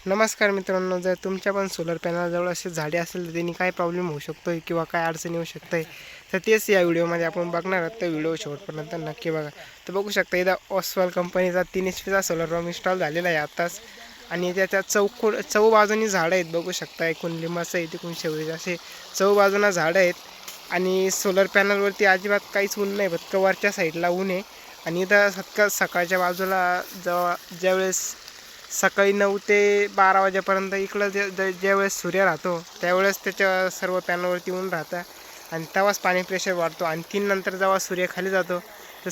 नमस्कार मित्रांनो, जर तुमच्या पण सोलर पॅनलजवळ असे झाडे असेल तर त्यांनी काय प्रॉब्लेम होऊ शकतो किंवा काय अडचण येऊ शकते तर तेच या व्हिडिओमध्ये आपण बघणार आहोत. तर व्हिडिओ शेवटपर्यंत नक्की बघा. तर बघू शकता इथं ऑस्वाल कंपनीचा 3 HP सोलर पंप इन्स्टॉल झालेला आहे आताच. आणि त्याच्या चौ बाजूनी झाडं आहेत बघू शकता. एकूण लिंबाचं आहे, तिकून शेवळीचं, असे चौ बाजूना झाडं आहेत. आणि सोलर पॅनलवरती अजिबात काहीच ऊन नाही, फक्त वरच्या साईडला ऊन आहे. आणि इथं सकाळच्या बाजूला ज्यावेळेस सकाळी 9 ते 12 वाजेपर्यंत इकडं ज्यावेळेस सूर्य राहतो त्यावेळेस त्याच्या सर्व पॅनलवरती ऊन राहतं आणि तेव्हाच पाणी प्रेशर वाढतो. आणि 3 नंतर जेव्हा सूर्य खाली जातो तर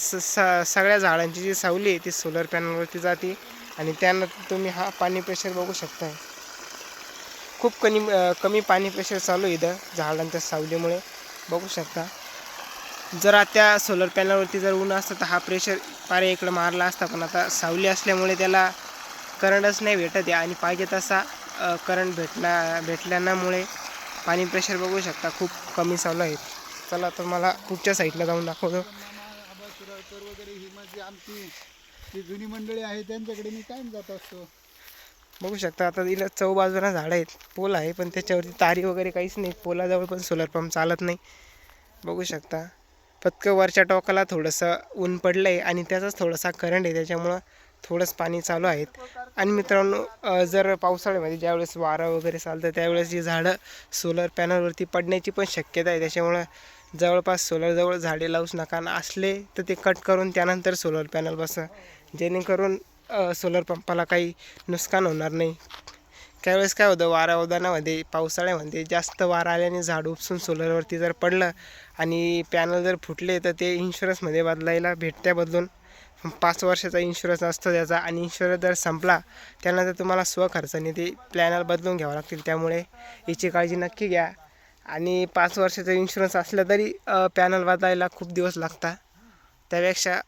सगळ्या झाडांची जी सावली आहे ती सोलर पॅनलवरती जाते आणि त्यानंतर तुम्ही हा पाणी प्रेशर बघू शकता. खूप कमी पाणी प्रेशर चालू आहे इथं झाडांच्या सावलीमुळे बघू शकता. जर त्या सोलर पॅनलवरती जर ऊन असतं तर हा प्रेशर पारे इकडं मारला असता, पण आता सावली असल्यामुळे त्याला करंटच नाही भेटत आहे आणि पाहिजे तसा करंट भेटल्यामुळे पाणी प्रेशर बघू शकता खूप कमी चालू आहे. चला तर मला पुढच्या साईडला जाऊन दाखवतो. जी जुनी मंडळी आहे त्यांच्याकडे मी कायम जात असतो. बघू शकता आता तिला चौ बाजूला झाडं आहेत, पोल आहे, पण त्याच्यावरती तारी वगैरे काहीच नाही. पोलाजवळ पण सोलर पंप चालत नाही बघू शकता. फक्त वरच्या टोकाला थोडंसं ऊन पडलं आहे आणि त्याचाच थोडासा करंट आहे, त्याच्यामुळं थोडंच पाणी चालू आहेत. आणि मित्रांनो, जर पावसाळ्यामध्ये ज्यावेळेस वारा वगैरे चालतं त्यावेळेस जी झाडं सोलर पॅनलवरती पडण्याची पण शक्यता आहे. त्याच्यामुळं जवळपास सोलरजवळ झाडे लावूच नका, आणि असले तर ते कट करून त्यानंतर सोलर पॅनल बसा, जेणेकरून सोलर पंपाला काही नुकसान होणार नाही. त्यावेळेस काय होतं, वारा पावसाळ्यामध्ये जास्त वारा आल्याने झाड उपसून सोलरवरती जर पडलं आणि पॅनल जर फुटले तर ते इन्शुरन्समध्ये बदलायला बदलून 5 वर्षाचा इन्शुरन्स असतो त्याचा. आणि इन्शुरन्स जर संपला त्यानंतर तुम्हाला स्वखर्चाने ते पॅनल बदलून घ्यावं लागतील. त्यामुळे याची काळजी नक्की घ्या. आणि 5 वर्षाचा इन्शुरन्स असला तरी पॅनल बदलायला खूप दिवस लागतात. त्यापेक्षा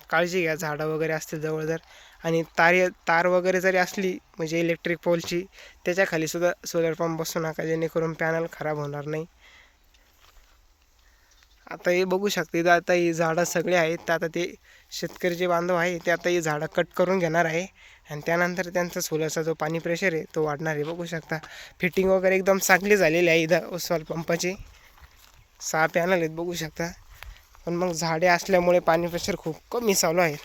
काळजी घ्या झाडं वगैरे असतील जवळ जर. आणि तार वगैरे जरी असली म्हणजे इलेक्ट्रिक पोलची, त्याच्याखाली सुद्धा सोलर पंप बसू नका, जेणेकरून पॅनल खराब होणार नाही. आता हे बघू शकते इथं आता ही झाडं सगळे आहेत. तर आता ते शेतकरी जे बांधव आहे ते आता ही झाडं कट करून घेणार आहे आणि त्यानंतर त्यांचा सोलरचा जो पाणी प्रेशर आहे तो वाढणार आहे. बघू शकता फिटिंग वगैरे एकदम चांगली झालेली आहे इथं ओसवाल पंपाची. 6 पॅनल आहेत बघू शकता. पण मग झाडे असल्यामुळे पाणी प्रेशर खूप कमी चालू आहे.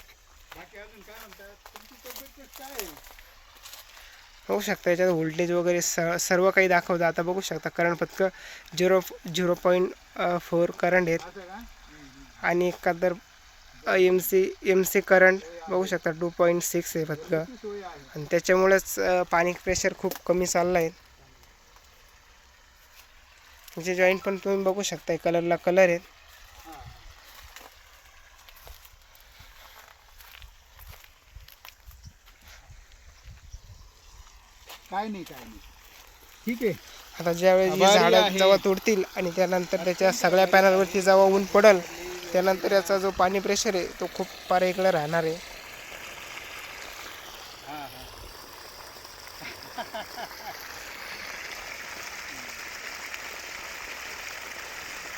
बघू शकता याच्यात व्होल्टेज वगैरे सर्व काही दाखवतं. आता बघू शकता करंट फक्त 0.4 करंट आहेत आणि एखादर एम सी करंट बघू शकता 2.6 आहे फक्त. आणि त्याच्यामुळेच पाणी प्रेशर खूप कमी चाललं आहे. म्हणजे जॉईंट पण तुम्ही बघू शकता कलरला कलर आहेत. काय नाही ठीक आहे. आता ज्यावेळेस ही झाडं जेव्हा तोडतील आणि त्यानंतर त्याच्या सगळ्या पॅनलवरती जेव्हा ऊन पडेल त्यानंतर याचा जो पाणी प्रेशर आहे तो खूप पारे इकडे राहणार आहे.